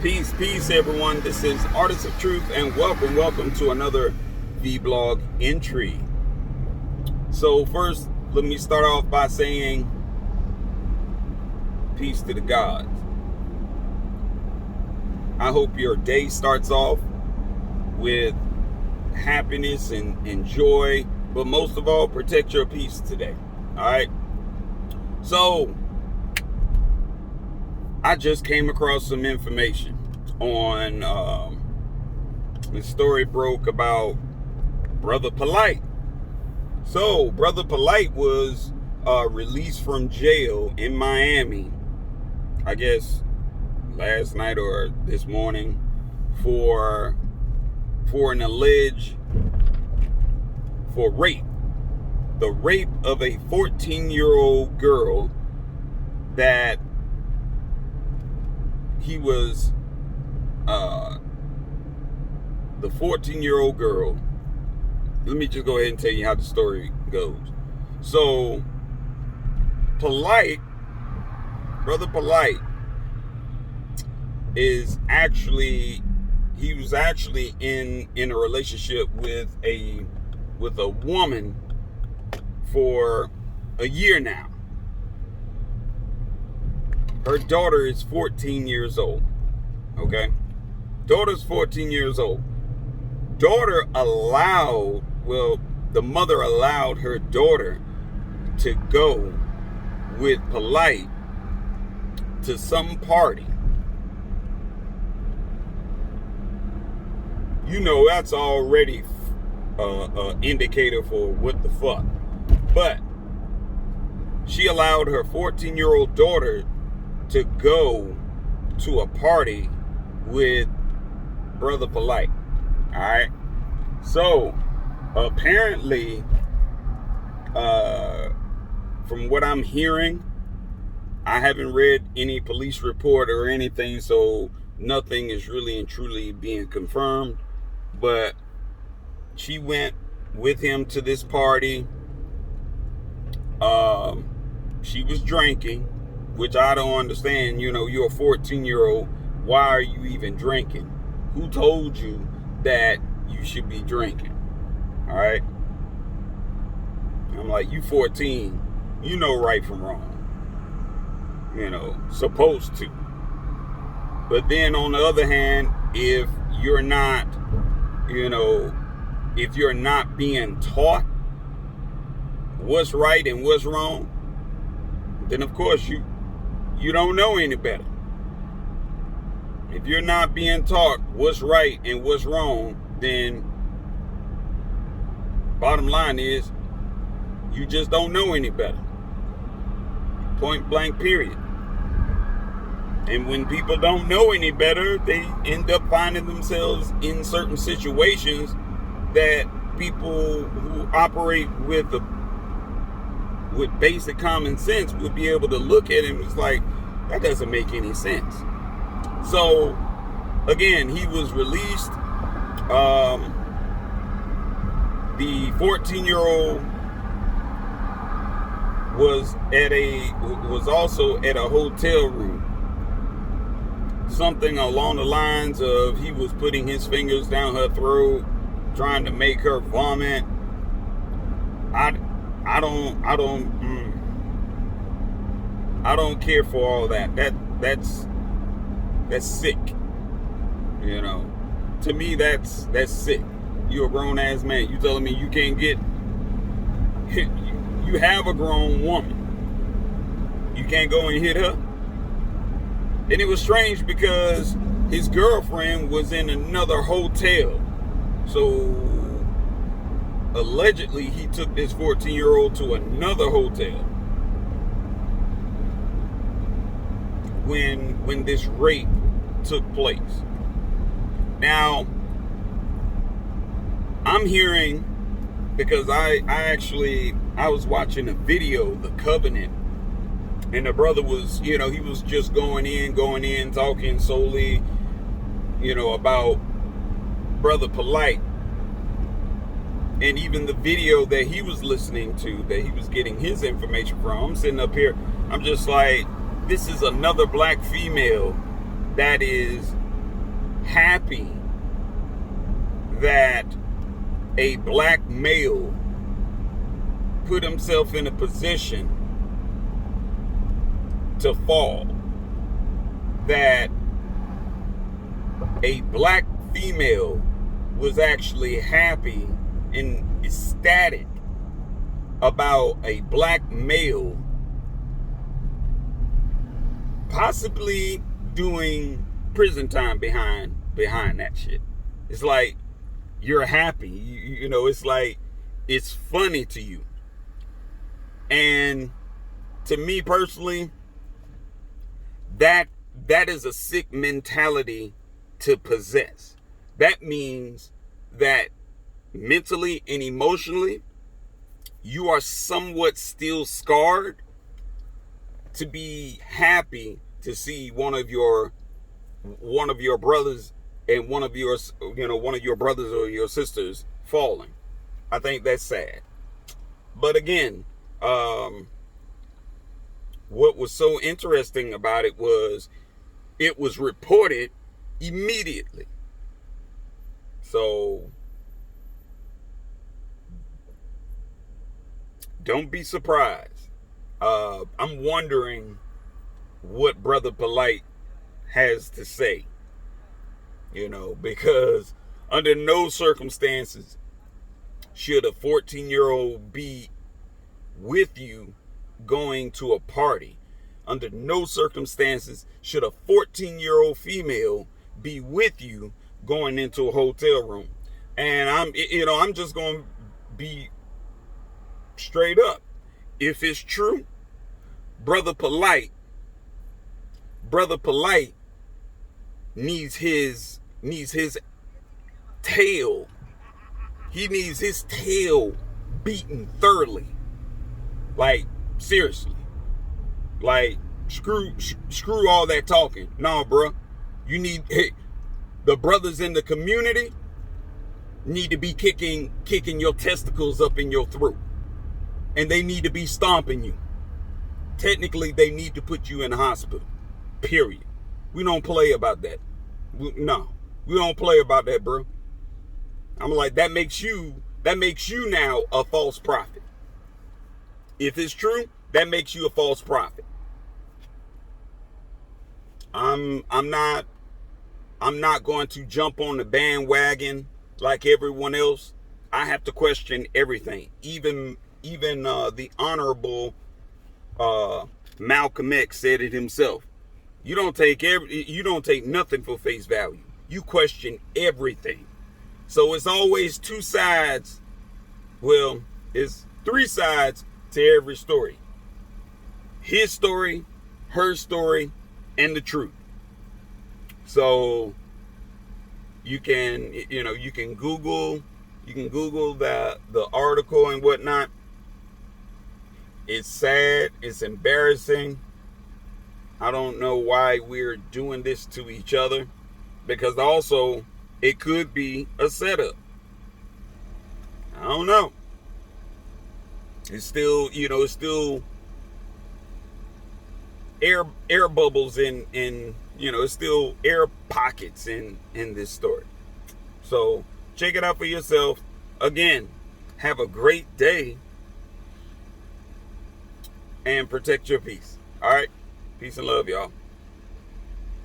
Peace, everyone. This is Artists of Truth, and welcome to another vlog entry. So first, let me start off by saying peace to the gods. I hope your day starts off with happiness and joy, but most of all, protect your peace today. All right. So I just came across some information on the story broke about Brother Polight. So Brother Polight was released from jail in Miami, I guess last night or this morning, for an alleged rape. The rape of a 14-year-old girl that he was the 14-year-old girl. Let me just go ahead and tell you how the story goes. So Polight, Brother Polight, was actually in a relationship with a woman for a year now. Her daughter is 14 years old. Okay? Daughter's 14 years old. The mother allowed her daughter to go with Polight to some party. You know, that's already an indicator for what the fuck. But she allowed her 14-year-old daughter to go to a party with Brother Polight. All right. So apparently, from what I'm hearing, I haven't read any police report or anything, so nothing is really and truly being confirmed. But she went with him to this party. She was drinking, which I don't understand. You know, you're a 14-year-old. Why are you even drinking? Who told you that you should be drinking? All right. I'm like, you 14. You know right from wrong. You know, supposed to. But then on the other hand, if you're not being taught what's right and what's wrong, then of course you don't know any better. If you're not being taught what's right and what's wrong, then bottom line is you just don't know any better. Point blank, period. And when people don't know any better, they end up finding themselves in certain situations that people who operate with basic common sense would be able to look at him. It's like, that doesn't make any sense. So again, he was released. The 14-year-old was also at a hotel room. Something along the lines of he was putting his fingers down her throat, trying to make her vomit. I don't care for all that. That's sick. You know, to me that's sick. You're a grown ass man. You telling me you can't get you have a grown woman. You can't go and hit her? And it was strange because his girlfriend was in another hotel. So allegedly he took this 14-year-old to another hotel when this rape took place. Now, I'm hearing, because I was watching a video, The Covenant, and the brother was, he was just going in, talking solely, about Brother Polight. And even the video that he was listening to, that he was getting his information from, I'm sitting up here, I'm just like, this is another black female that is happy that a black male put himself in a position to fall, that a black female was actually happy and ecstatic about a black male possibly doing prison time behind that shit. It's like you're happy, you know, it's like it's funny to you. And to me personally, that is a sick mentality to possess. That means that mentally and emotionally you are somewhat still scarred to be happy to see one of your brothers and one of your brothers or your sisters falling. I think that's sad. But again, what was so interesting about it was reported immediately. So don't be surprised. I'm wondering what Brother Polight has to say, you know, because under no circumstances should a 14-year-old be with you going to a party. Under no circumstances should a 14-year-old female be with you going into a hotel room. And I'm just going to be straight up. If it's true, Brother Polight needs his tail. He needs his tail beaten thoroughly. Like, seriously. Like, screw all that talking. No, bro. You need, the brothers in the community need to be kicking your testicles up in your throat. And they need to be stomping you. Technically, they need to put you in the hospital. Period. We don't play about that. No. We don't play about that, bro. I'm like, that makes you now a false prophet. If it's true, that makes you a false prophet. I'm not going to jump on the bandwagon like everyone else. I have to question everything. Even the honorable Malcolm X said it himself. You don't take nothing for face value. You question everything. So it's always two sides. Well, it's three sides to every story. His story, her story, and the truth. So you can Google the article and whatnot. It's sad, it's embarrassing. I don't know why we're doing this to each other, because also it could be a setup. I don't know. It's still air bubbles in it's still air pockets in this story. So check it out for yourself. Again, have a great day and protect your peace. All right. Peace and love, y'all.